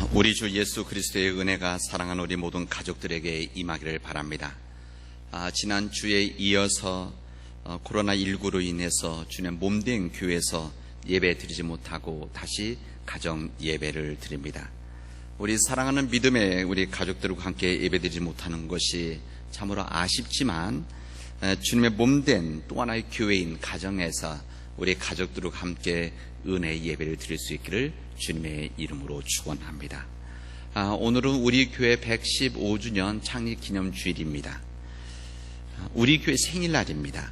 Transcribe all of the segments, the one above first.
우리 주 예수 그리스도의 은혜가 사랑하는 우리 모든 가족들에게 임하기를 바랍니다. 지난 주에 이어서 코로나19로 인해서 주님 몸된 교회에서 예배 드리지 못하고 다시 가정 예배를 드립니다. 우리 사랑하는 믿음의 우리 가족들과 함께 예배 드리지 못하는 것이 참으로 아쉽지만 주님의 몸된 또 하나의 교회인 가정에서 우리 가족들과 함께 은혜의 예배를 드릴 수 있기를 주님의 이름으로 축원합니다. 오늘은 우리 교회 115주년 창립 기념 주일입니다. 우리 교회 생일날입니다.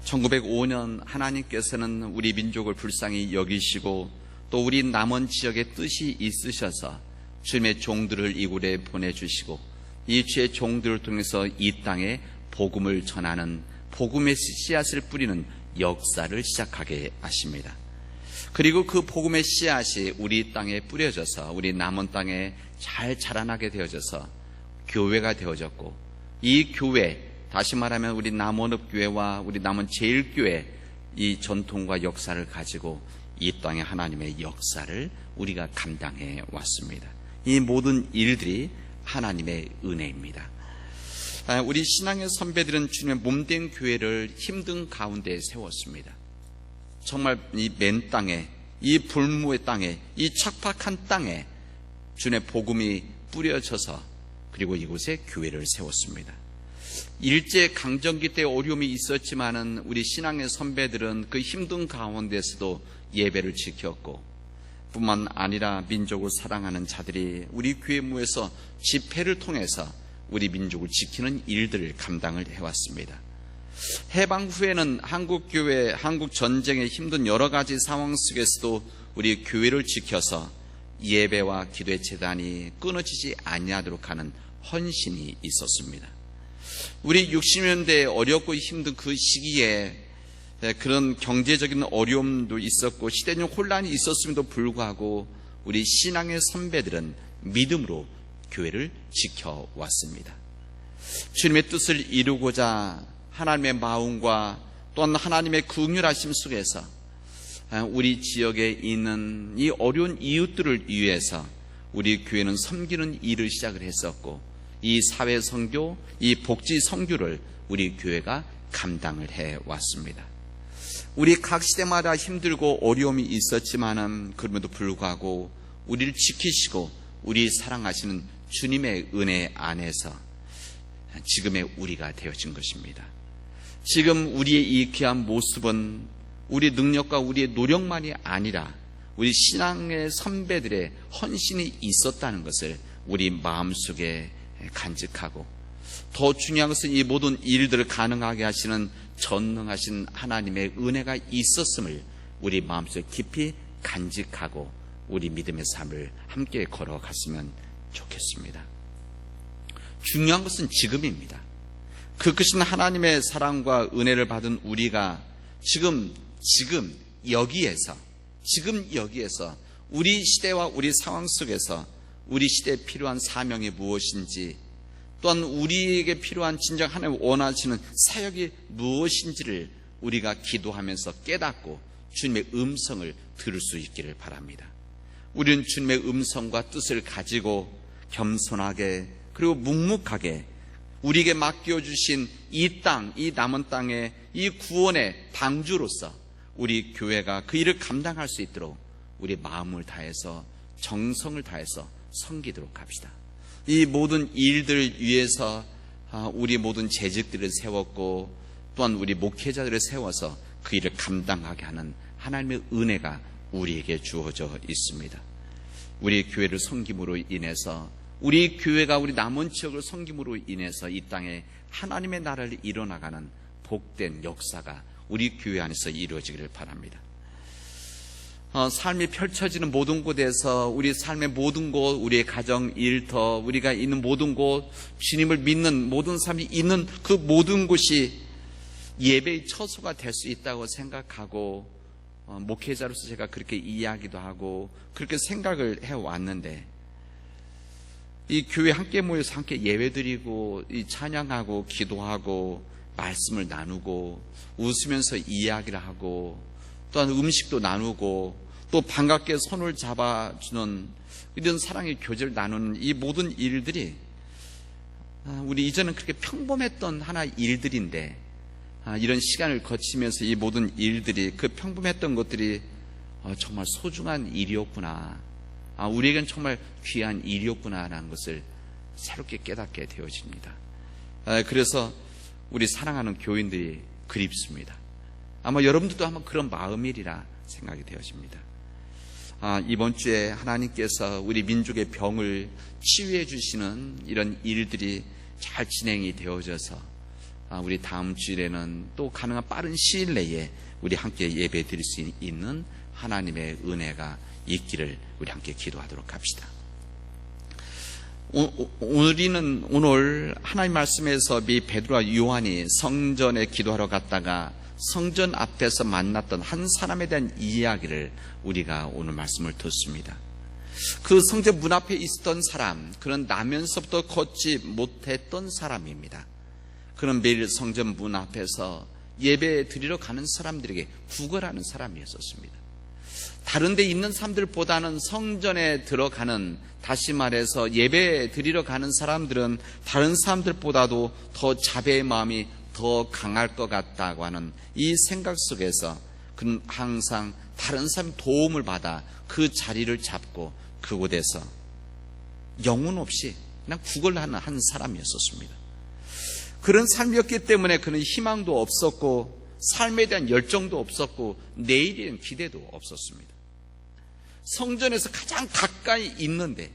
1905년 하나님께서는 우리 민족을 불쌍히 여기시고 또 우리 남원 지역에 뜻이 있으셔서 주님의 종들을 이 굴에 보내주시고 이 주의 종들을 통해서 이 땅에 복음을 전하는 복음의 씨앗을 뿌리는 역사를 시작하게 하십니다. 그리고 그 복음의 씨앗이 우리 땅에 뿌려져서 우리 남원 땅에 잘 자라나게 되어져서 교회가 되어졌고, 이 교회, 다시 말하면 우리 남원읍교회와 우리 남원 제일교회 이 전통과 역사를 가지고 이 땅에 하나님의 역사를 우리가 감당해 왔습니다. 이 모든 일들이 하나님의 은혜입니다. 우리 신앙의 선배들은 주님의 몸된 교회를 힘든 가운데 세웠습니다. 정말 이 맨 땅에, 이 불무의 땅에, 이 척박한 땅에 주님의 복음이 뿌려져서 그리고 이곳에 교회를 세웠습니다. 일제 강점기 때 어려움이 있었지만은 우리 신앙의 선배들은 그 힘든 가운데서도 예배를 지켰고, 뿐만 아니라 민족을 사랑하는 자들이 우리 교회무에서 집회를 통해서 우리 민족을 지키는 일들을 감당을 해왔습니다. 해방 후에는 한국교회, 한국전쟁의 힘든 여러 가지 상황 속에서도 우리 교회를 지켜서 예배와 기도의 재단이 끊어지지 아니하도록 하는 헌신이 있었습니다. 우리 60년대 어렵고 힘든 그 시기에 그런 경제적인 어려움도 있었고 시대적 혼란이 있었음에도 불구하고 우리 신앙의 선배들은 믿음으로 교회를 지켜왔습니다. 주님의 뜻을 이루고자 하나님의 마음과 또한 하나님의 긍휼하심 속에서 우리 지역에 있는 이 어려운 이웃들을 위해서 우리 교회는 섬기는 일을 시작을 했었고, 이 사회 선교, 이 복지 선교를 우리 교회가 감당을 해왔습니다. 우리 각 시대마다 힘들고 어려움이 있었지만은 그럼에도 불구하고 우리를 지키시고 우리 사랑하시는 주님의 은혜 안에서 지금의 우리가 되어진 것입니다. 지금 우리의 이 귀한 모습은 우리 능력과 우리의 노력만이 아니라 우리 신앙의 선배들의 헌신이 있었다는 것을 우리 마음속에 간직하고, 더 중요한 것은 이 모든 일들을 가능하게 하시는 전능하신 하나님의 은혜가 있었음을 우리 마음속에 깊이 간직하고 우리 믿음의 삶을 함께 걸어갔으면 좋겠습니다. 중요한 것은 지금입니다. 그 크신 하나님의 사랑과 은혜를 받은 우리가 지금 여기에서 우리 시대와 우리 상황 속에서 우리 시대에 필요한 사명이 무엇인지, 또한 우리에게 필요한 진정 하나님 원하시는 사역이 무엇인지를 우리가 기도하면서 깨닫고 주님의 음성을 들을 수 있기를 바랍니다. 우리는 주님의 음성과 뜻을 가지고 겸손하게 그리고 묵묵하게 우리에게 맡겨주신 이 땅, 이 남은 땅의 이 구원의 방주로서 우리 교회가 그 일을 감당할 수 있도록 우리 마음을 다해서 정성을 다해서 섬기도록 합시다. 이 모든 일들을 위해서 우리 모든 재직들을 세웠고, 또한 우리 목회자들을 세워서 그 일을 감당하게 하는 하나님의 은혜가 우리에게 주어져 있습니다. 우리 교회를 섬김으로 인해서, 우리 교회가 우리 남원 지역을 섬김으로 인해서 이 땅에 하나님의 나라를 이뤄나가는 복된 역사가 우리 교회 안에서 이루어지기를 바랍니다. 삶이 펼쳐지는 모든 곳에서 우리 삶의 모든 곳, 우리의 가정, 일터, 우리가 있는 모든 곳, 주님을 믿는 모든 사람이 있는 그 모든 곳이 예배의 처소가 될 수 있다고 생각하고, 목회자로서 제가 그렇게 이야기도 하고 그렇게 생각을 해왔는데, 이 교회 함께 모여서 함께 예배드리고 이 찬양하고 기도하고 말씀을 나누고 웃으면서 이야기를 하고 또한 음식도 나누고 또 반갑게 손을 잡아주는 이런 사랑의 교제를 나누는 이 모든 일들이 우리 이전은 그렇게 평범했던 하나의 일들인데 이런 시간을 거치면서 이 모든 일들이 그 평범했던 것들이 정말 소중한 일이었구나, 우리에겐 정말 귀한 일이었구나라는 것을 새롭게 깨닫게 되어집니다. 그래서 우리 사랑하는 교인들이 그립습니다. 아마 여러분들도 아마 그런 마음이리라 생각이 되어집니다. 이번 주에 하나님께서 우리 민족의 병을 치유해 주시는 이런 일들이 잘 진행이 되어져서 우리 다음 주일에는 또 가능한 빠른 시일 내에 우리 함께 예배 드릴 수 있는 하나님의 은혜가 있기를 우리 함께 기도하도록 합시다. 우리는 오늘 하나님 말씀에서 베드로와 요한이 성전에 기도하러 갔다가 성전 앞에서 만났던 한 사람에 대한 이야기를 우리가 오늘 말씀을 듣습니다. 그 성전 문 앞에 있었던 사람, 그는 나면서부터 걷지 못했던 사람입니다. 그는 매일 성전 문 앞에서 예배 드리러 가는 사람들에게 구걸하는 사람이었습니다. 다른 데 있는 사람들보다는 성전에 들어가는, 다시 말해서 예배 드리러 가는 사람들은 다른 사람들보다도 더 자비의 마음이 더 강할 것 같다고 하는 이 생각 속에서 그는 항상 다른 사람의 도움을 받아 그 자리를 잡고 그곳에서 영혼 없이 그냥 구걸하는 한 사람이었습니다. 그런 삶이었기 때문에 그는 희망도 없었고 삶에 대한 열정도 없었고 내일에 대한 기대도 없었습니다. 성전에서 가장 가까이 있는데,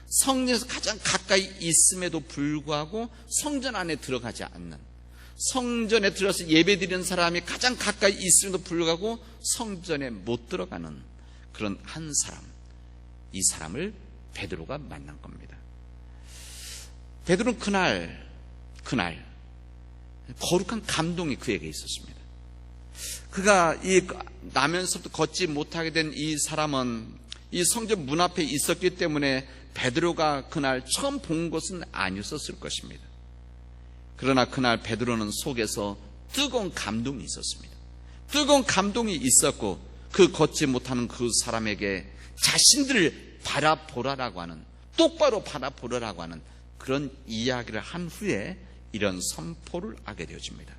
성전에서 가장 가까이 있음에도 불구하고 성전 안에 들어가지 않는, 성전에 들어서 예배드리는 사람이 가장 가까이 있음에도 불구하고 성전에 못 들어가는 그런 한 사람, 이 사람을 베드로가 만난 겁니다. 베드로는 그날 거룩한 감동이 그에게 있었습니다. 그가 이 나면서부터 걷지 못하게 된 이 사람은 이 성전 문 앞에 있었기 때문에 베드로가 그날 처음 본 것은 아니었을 것입니다. 그러나 그날 베드로는 속에서 뜨거운 감동이 있었습니다. 뜨거운 감동이 있었고 그 걷지 못하는 그 사람에게 자신들을 바라보라라고 하는, 똑바로 바라보라라고 하는 그런 이야기를 한 후에 이런 선포를 하게 되어집니다.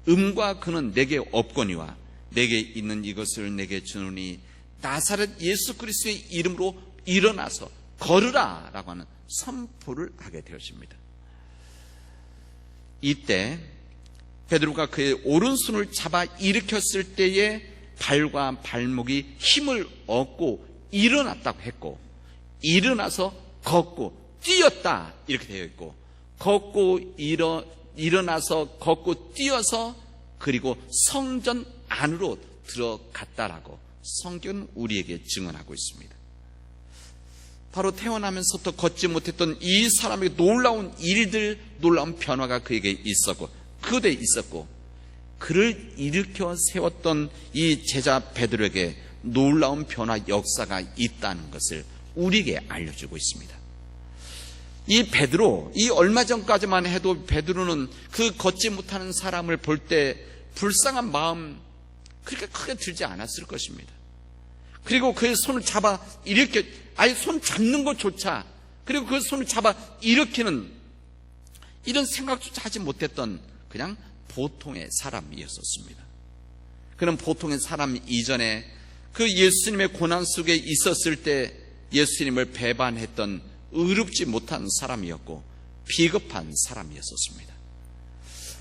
음과 그는 내게 없거니와 내게 있는 이것을 내게 주노니 나사렛 예수 그리스도의 이름으로 일어나서 걸으라 라고 하는 선포를 하게 되어집니다. 이때 베드로가 그의 오른손을 잡아 일으켰을 때에 발과 발목이 힘을 얻고 일어났다고 했고, 일어나서 걷고 뛰었다 이렇게 되어 있고, 걷고 일어나서 걷고 뛰어서 그리고 성전 안으로 들어갔다라고 성경은 우리에게 증언하고 있습니다. 바로 태어나면서부터 걷지 못했던 이 사람에게 놀라운 일들, 놀라운 변화가 그에게 있었고 그대에 있었고, 그를 일으켜 세웠던 이 제자 베드로에게 놀라운 변화 역사가 있다는 것을 우리에게 알려주고 있습니다. 이 베드로, 이 얼마 전까지만 해도 베드로는 그 걷지 못하는 사람을 볼 때 불쌍한 마음 그렇게 크게 들지 않았을 것입니다. 그리고 그의 손을 잡아 일으켜, 아예 손 잡는 것조차, 그리고 그 손을 잡아 일으키는 이런 생각조차 하지 못했던 그냥 보통의 사람이었습니다. 그는 보통의 사람 이전에 그 예수님의 고난 속에 있었을 때 예수님을 배반했던 의롭지 못한 사람이었고 비겁한 사람이었습니다.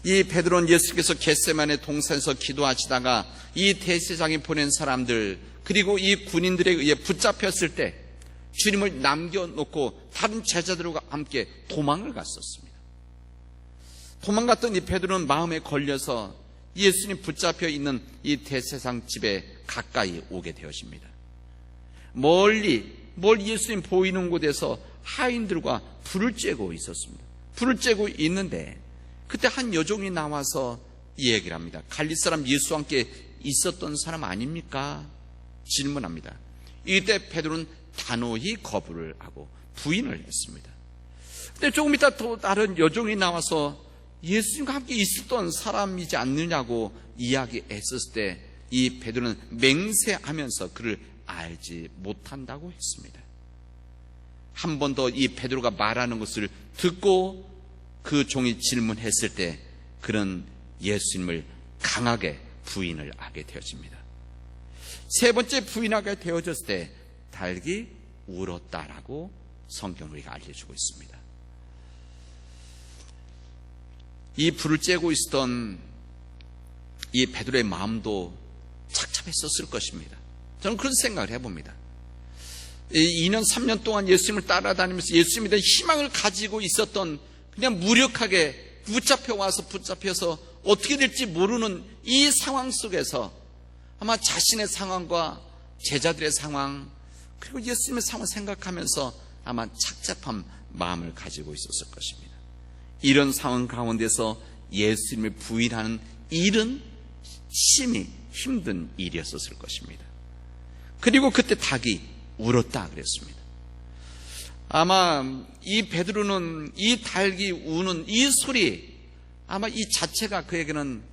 이 베드로는 예수께서 겟세마네 동산에서 기도하시다가 이 대제사장이 보낸 사람들 그리고 이 군인들에 의해 붙잡혔을 때 주님을 남겨놓고 다른 제자들과 함께 도망을 갔었습니다. 도망갔던 이 베드로는 마음에 걸려서 예수님 붙잡혀 있는 이 대제사장 집에 가까이 오게 되었습니다. 멀리 예수님 보이는 곳에서 하인들과 불을 쬐고 있었습니다. 불을 쬐고 있는데 그때 한 여종이 나와서 이 얘기를 합니다. 갈릴 사람 예수와 함께 있었던 사람 아닙니까? 질문합니다. 이때 베드로는 단호히 거부를 하고 부인을 했습니다. 근데 조금 이따 또 다른 여종이 나와서 예수님과 함께 있었던 사람이지 않느냐고 이야기했었을 때 이 베드로는 맹세하면서 그를 알지 못한다고 했습니다. 한 번 더 이 베드로가 말하는 것을 듣고 그 종이 질문했을 때 그는 예수님을 강하게 부인을 하게 되어집니다. 세 번째 부인하게 되어졌을 때 달기 울었다라고 성경은 우리가 알려주고 있습니다. 이 불을 쬐고 있었던 이 베드로의 마음도 착잡했었을 것입니다. 저는 그런 생각을 해봅니다. 2년 3년 동안 예수님을 따라다니면서 예수님에 대한 희망을 가지고 있었던, 그냥 무력하게 붙잡혀서 어떻게 될지 모르는 이 상황 속에서 아마 자신의 상황과 제자들의 상황, 그리고 예수님의 상황을 생각하면서 아마 착잡한 마음을 가지고 있었을 것입니다. 이런 상황 가운데서 예수님을 부인하는 일은 심히 힘든 일이었을 것입니다. 그리고 그때 닭이 울었다 그랬습니다. 아마 이 베드로는 이 닭이 우는 이 소리, 아마 이 자체가 그에게는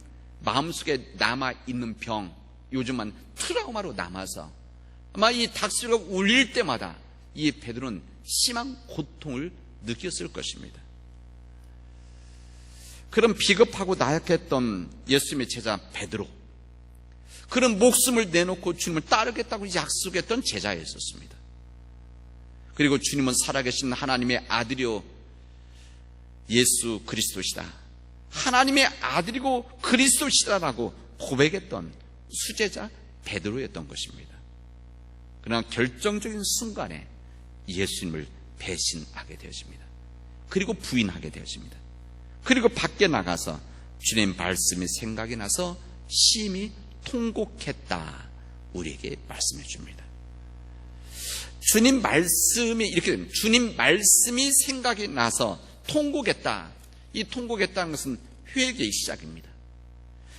마음속에 남아있는 병, 요즘은 트라우마로 남아서 아마 이 닭소리가 울릴 때마다 이 베드로는 심한 고통을 느꼈을 것입니다. 그런 비겁하고 나약했던 예수님의 제자 베드로, 그런 목숨을 내놓고 주님을 따르겠다고 약속했던 제자였었습니다. 그리고 주님은 살아계신 하나님의 아들이요 예수 그리스도시다, 하나님의 아들이고 그리스도시다라고 고백했던 수제자 베드로였던 것입니다. 그러나 결정적인 순간에 예수님을 배신하게 되어집니다. 그리고 부인하게 되어집니다. 그리고 밖에 나가서 주님 말씀이 생각이 나서 심히 통곡했다, 우리에게 말씀해 줍니다. 주님 말씀이 이렇게 됩니다. 주님 말씀이 생각이 나서 통곡했다. 이 통곡했다는 것은 회개의 시작입니다.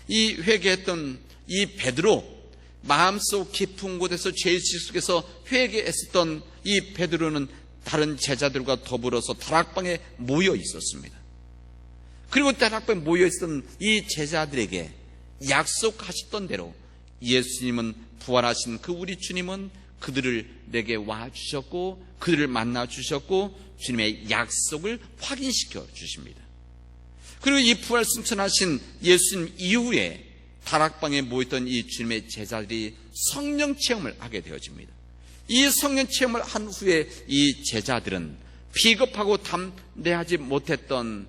이 회개했던 이 베드로, 마음속 깊은 곳에서 죄의식 속에서 회개했었던 이 베드로는 다른 제자들과 더불어서 다락방에 모여 있었습니다. 그리고 다락방에 모여 있었던 이 제자들에게 약속하셨던 대로 예수님은, 부활하신 그 우리 주님은 그들을 내게 와주셨고 그들을 만나주셨고 주님의 약속을 확인시켜 주십니다. 그리고 이 부활 승천하신 예수님 이후에 다락방에 모였던 이 주님의 제자들이 성령 체험을 하게 되어집니다. 이 성령 체험을 한 후에 이 제자들은 비겁하고 담대하지 못했던,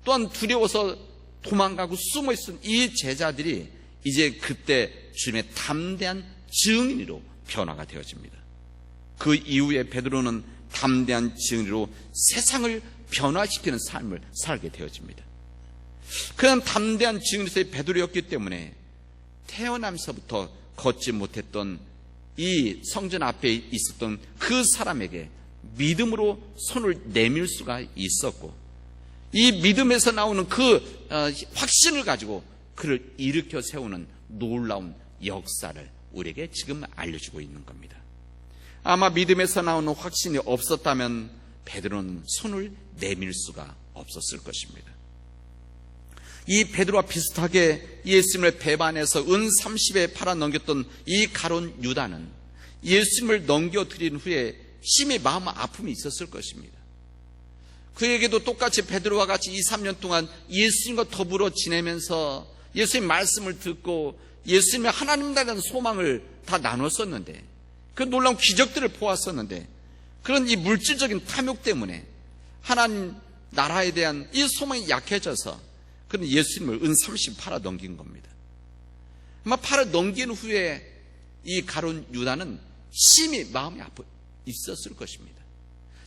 또한 두려워서 도망가고 숨어있던 이 제자들이 이제 그때 주님의 담대한 증인으로 변화가 되어집니다. 그 이후에 베드로는 담대한 증인으로 세상을 변화시키는 삶을 살게 되어집니다. 그런 담대한 증인으로서의 베드로였기 때문에 태어나면서부터 걷지 못했던 이 성전 앞에 있었던 그 사람에게 믿음으로 손을 내밀 수가 있었고, 이 믿음에서 나오는 그 확신을 가지고 그를 일으켜 세우는 놀라운 역사를 우리에게 지금 알려주고 있는 겁니다. 아마 믿음에서 나오는 확신이 없었다면 베드로는 손을 내밀 수가 없었을 것입니다. 이 베드로와 비슷하게 예수님을 배반해서 은 30에 팔아 넘겼던 이 가룟 유다는 예수님을 넘겨드린 후에 심히 마음 아픔이 있었을 것입니다. 그에게도 똑같이 베드로와 같이 2, 3년 동안 예수님과 더불어 지내면서 예수님 말씀을 듣고 예수님의 하나님에 대한 소망을 다 나눴었는데, 그 놀라운 기적들을 보았었는데, 그런 이 물질적인 탐욕 때문에 하나님 나라에 대한 이 소망이 약해져서 그런 예수님을 은 30 팔아 넘긴 겁니다. 아마 팔아 넘긴 후에 이 가룟 유다는 심히 마음이 아프 있었을 것입니다.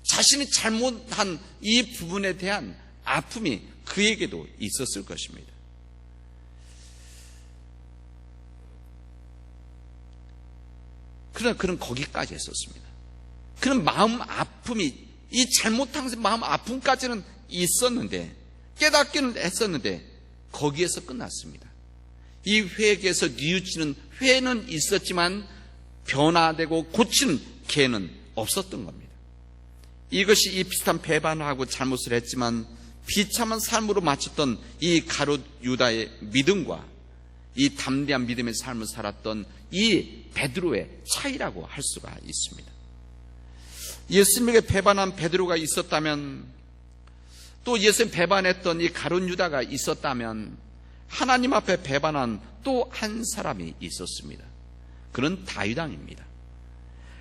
자신이 잘못한 이 부분에 대한 아픔이 그에게도 있었을 것입니다. 그러나 그는 거기까지 했었습니다. 그는 마음 아픔이, 이 잘못한 마음 아픔까지는 있었는데, 깨닫기는 했었는데 거기에서 끝났습니다. 이 회개에서 뉘우치는 회는 있었지만 변화되고 고치는 개는 없었던 겁니다. 이것이 이 비슷한 배반하고 잘못을 했지만 비참한 삶으로 마쳤던 이 가룟 유다의 믿음과 이 담대한 믿음의 삶을 살았던 이 베드로의 차이라고 할 수가 있습니다. 예수님에게 배반한 베드로가 있었다면, 또 예수님 배반했던 이 가룟 유다가 있었다면, 하나님 앞에 배반한 또 한 사람이 있었습니다. 그는 다윗 왕입니다.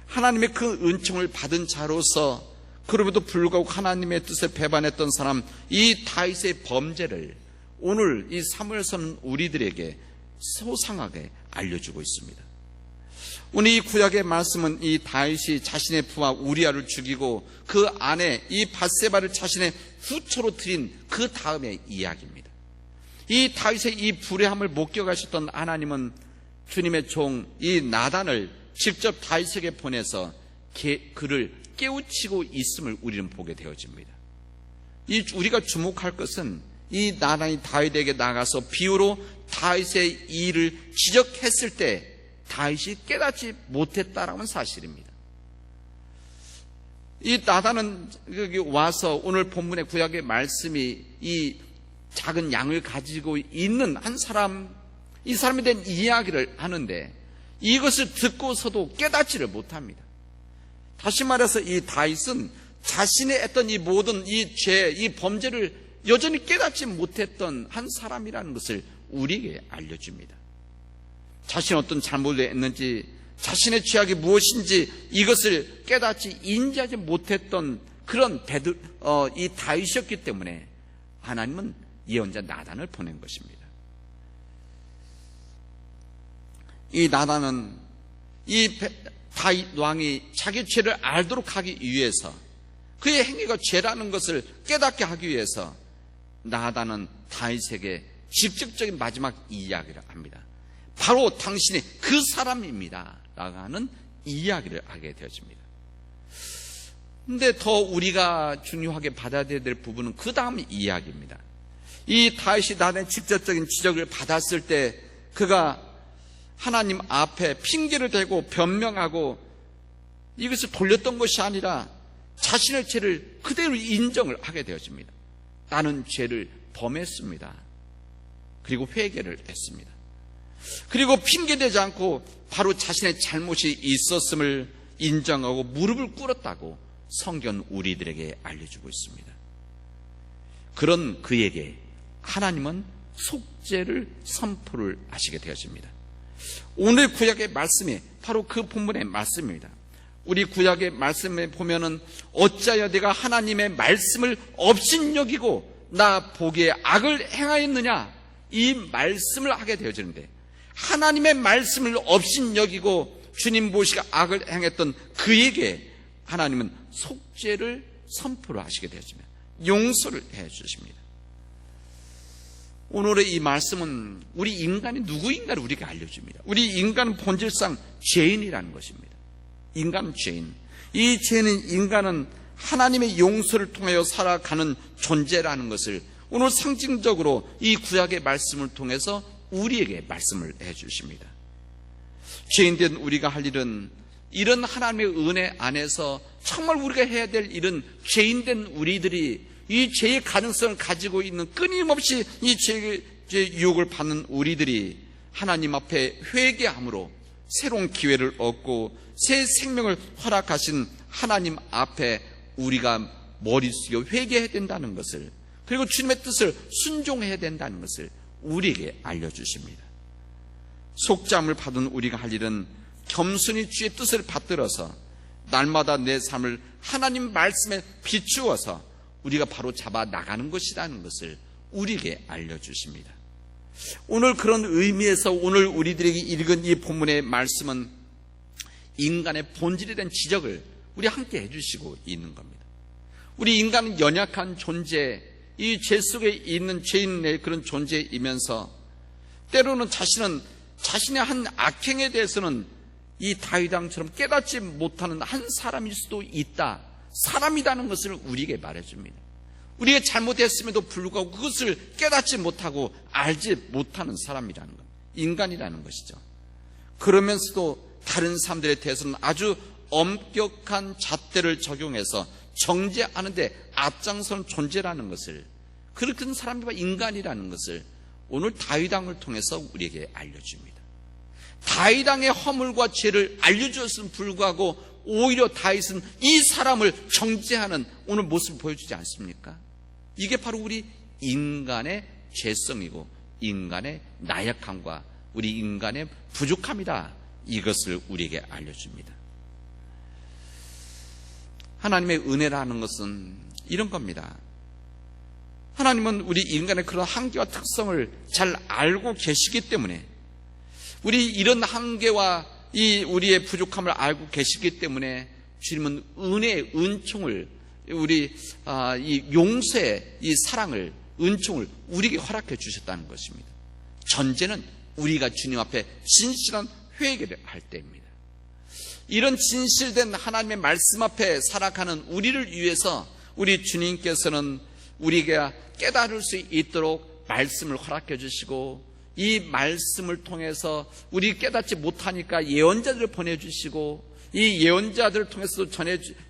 하나님의 그 은총을 받은 자로서 그럼에도 불구하고 하나님의 뜻을 배반했던 사람, 이 다윗의 범죄를 오늘 이 사무엘서는 우리들에게 소상하게 알려주고 있습니다. 오늘 이 구약의 말씀은 이 다윗이 자신의 부하 우리아를 죽이고 그 아내 이 밧세바를 자신의 후처로 드린 그 다음의 이야기입니다. 이 다윗의 이 불의함을 목격하셨던 하나님은 주님의 종 이 나단을 직접 다윗에게 보내서 그를 깨우치고 있음을 우리는 보게 되어집니다. 우리가 주목할 것은 이 나단이 다윗에게 나가서 비유로 다윗의 일을 지적했을 때 다윗이 깨닫지 못했다라는 사실입니다. 이 나단은 여기 와서 오늘 본문의 구약의 말씀이 이 작은 양을 가지고 있는 한 사람, 이 사람에 대한 이야기를 하는데 이것을 듣고서도 깨닫지를 못합니다. 다시 말해서 이 다윗은 자신의 했던 이 모든 이 죄, 이 범죄를 여전히 깨닫지 못했던 한 사람이라는 것을 우리에게 알려줍니다. 자신이 어떤 잘못을 했는지, 자신의 죄악이 무엇인지 이것을 깨닫지 인지하지 못했던 그런 이 다윗이었기 때문에 하나님은 예언자 나단을 보낸 것입니다. 이 나단은 이 다윗 왕이 자기 죄를 알도록 하기 위해서, 그의 행위가 죄라는 것을 깨닫게 하기 위해서 나단은 다윗에게 직접적인 마지막 이야기를 합니다. 바로 당신이 그 사람입니다 라고 하는 이야기를 하게 되어집니다. 그런데 더 우리가 중요하게 받아들여야 될 부분은 그 다음 이야기입니다. 이 다윗이 나단의 직접적인 지적을 받았을 때 그가 하나님 앞에 핑계를 대고 변명하고 이것을 돌렸던 것이 아니라 자신의 죄를 그대로 인정을 하게 되어집니다. 나는 죄를 범했습니다. 그리고 회개를 했습니다. 그리고 핑계대지 않고 바로 자신의 잘못이 있었음을 인정하고 무릎을 꿇었다고 성경은 우리들에게 알려주고 있습니다. 그런 그에게 하나님은 속죄를 선포를 하시게 되어집니다. 오늘 구약의 말씀이 바로 그 본문의 말씀입니다. 우리 구약의 말씀에 보면은 어찌하여 내가 하나님의 말씀을 업신여기고 나 보기에 악을 행하였느냐, 이 말씀을 하게 되어지는데, 하나님의 말씀을 업신여기고 주님 보시기에 악을 행했던 그에게 하나님은 속죄를 선포를 하시게 되어집니다. 용서를 해 주십니다. 오늘의 이 말씀은 우리 인간이 누구인가를 우리에게 알려줍니다. 우리 인간은 본질상 죄인이라는 것입니다. 인간은 죄인. 이 죄는 인간은 하나님의 용서를 통하여 살아가는 존재라는 것을 오늘 상징적으로 이 구약의 말씀을 통해서 우리에게 말씀을 해 주십니다. 죄인된 우리가 할 일은 이런 하나님의 은혜 안에서 정말 우리가 해야 될 일은, 죄인된 우리들이 이 죄의 가능성을 가지고 있는, 끊임없이 이 죄의 유혹을 받는 우리들이 하나님 앞에 회개함으로 새로운 기회를 얻고 새 생명을 허락하신 하나님 앞에 우리가 머리 숙여 회개해야 된다는 것을, 그리고 주님의 뜻을 순종해야 된다는 것을 우리에게 알려주십니다. 속죄함을 받은 우리가 할 일은 겸손히 주의 뜻을 받들어서 날마다 내 삶을 하나님 말씀에 비추어서 우리가 바로 잡아 나가는 것이라는 것을 우리에게 알려주십니다. 오늘 그런 의미에서 오늘 우리들에게 읽은 이 본문의 말씀은 인간의 본질에 대한 지적을 우리 함께 해주시고 있는 겁니다. 우리 인간은 연약한 존재, 이 죄 속에 있는 죄인의 그런 존재이면서 때로는 자신의 한 악행에 대해서는 이 다윗 왕처럼 깨닫지 못하는 한 사람일 수도 있다, 사람이라는 것을 우리에게 말해줍니다. 우리가 잘못했음에도 불구하고 그것을 깨닫지 못하고 알지 못하는 사람이라는 것, 인간이라는 것이죠. 그러면서도 다른 사람들에 대해서는 아주 엄격한 잣대를 적용해서 정죄하는데 앞장선 존재라는 것을, 그렇게 사람이 인간이라는 것을 오늘 다윗 왕을 통해서 우리에게 알려줍니다. 다윗 왕의 허물과 죄를 알려주었음에 불구하고 오히려 다윗은 이 사람을 정죄하는 오늘 모습을 보여주지 않습니까? 이게 바로 우리 인간의 죄성이고 인간의 나약함과 우리 인간의 부족함이다. 이것을 우리에게 알려줍니다. 하나님의 은혜라는 것은 이런 겁니다. 하나님은 우리 인간의 그런 한계와 특성을 잘 알고 계시기 때문에, 우리 이런 한계와 이 우리의 부족함을 알고 계시기 때문에 주님은 은혜의 은총을, 우리 이 용서의 이 사랑을, 은총을 우리에게 허락해 주셨다는 것입니다. 전제는 우리가 주님 앞에 진실한 회개를 할 때입니다. 이런 진실된 하나님의 말씀 앞에 살아가는 우리를 위해서 우리 주님께서는 우리가 깨달을 수 있도록 말씀을 허락해 주시고, 이 말씀을 통해서 우리 깨닫지 못하니까 예언자들을 보내주시고, 이 예언자들을 통해서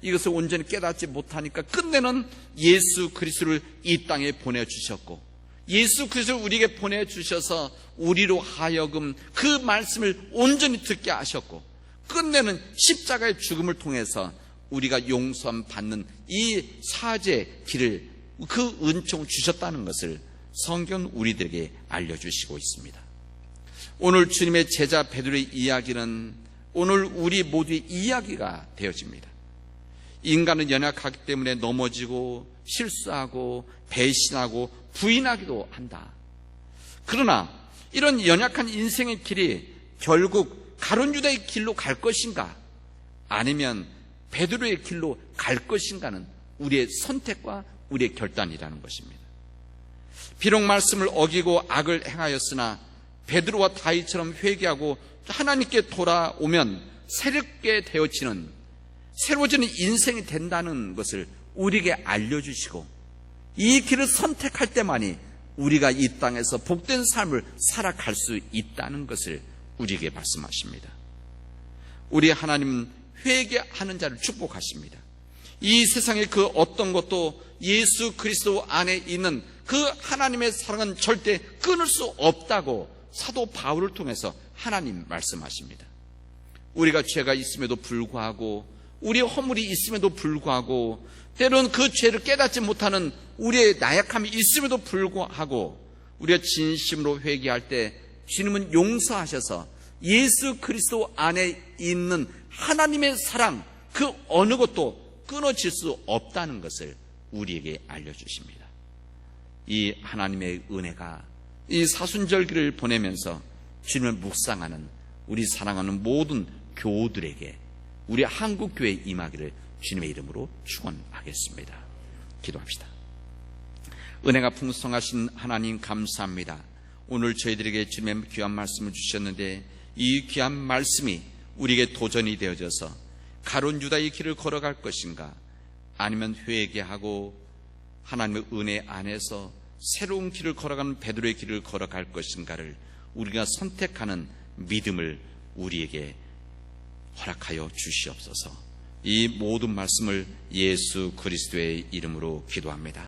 이것을 온전히 깨닫지 못하니까 끝내는 예수 그리스도를 이 땅에 보내주셨고, 예수 그리스도를 우리에게 보내주셔서 우리로 하여금 그 말씀을 온전히 듣게 하셨고, 끝내는 십자가의 죽음을 통해서 우리가 용서함 받는 이 사죄의 길을, 그 은총을 주셨다는 것을 성경은 우리들에게 알려주시고 있습니다. 오늘 주님의 제자 베드로의 이야기는 오늘 우리 모두의 이야기가 되어집니다. 인간은 연약하기 때문에 넘어지고 실수하고 배신하고 부인하기도 한다. 그러나 이런 연약한 인생의 길이 결국 가룟 유다의 길로 갈 것인가, 아니면 베드로의 길로 갈 것인가는 우리의 선택과 우리의 결단이라는 것입니다. 비록 말씀을 어기고 악을 행하였으나 베드로와 다윗처럼 회개하고 하나님께 돌아오면 새롭게 되어지는, 새로워지는 인생이 된다는 것을 우리에게 알려주시고, 이 길을 선택할 때만이 우리가 이 땅에서 복된 삶을 살아갈 수 있다는 것을 우리에게 말씀하십니다. 우리 하나님은 회개하는 자를 축복하십니다. 이 세상의 그 어떤 것도 예수 그리스도 안에 있는 그 하나님의 사랑은 절대 끊을 수 없다고 사도 바울을 통해서 하나님 말씀하십니다. 우리가 죄가 있음에도 불구하고, 우리의 허물이 있음에도 불구하고, 때로는 그 죄를 깨닫지 못하는 우리의 나약함이 있음에도 불구하고, 우리가 진심으로 회개할 때 주님은 용서하셔서 예수 그리스도 안에 있는 하나님의 사랑, 그 어느 것도 끊어질 수 없다는 것을 우리에게 알려주십니다. 이 하나님의 은혜가 이 사순절기를 보내면서 주님을 묵상하는 우리 사랑하는 모든 교우들에게 우리 한국교회에 임하기를 주님의 이름으로 축원하겠습니다. 기도합시다. 은혜가 풍성하신 하나님 감사합니다. 오늘 저희들에게 주님의 귀한 말씀을 주셨는데, 이 귀한 말씀이 우리에게 도전이 되어져서 가룟 유다의 길을 걸어갈 것인가, 아니면 회개하고 하나님의 은혜 안에서 새로운 길을 걸어가는 베드로의 길을 걸어갈 것인가를 우리가 선택하는 믿음을 우리에게 허락하여 주시옵소서. 이 모든 말씀을 예수 그리스도의 이름으로 기도합니다.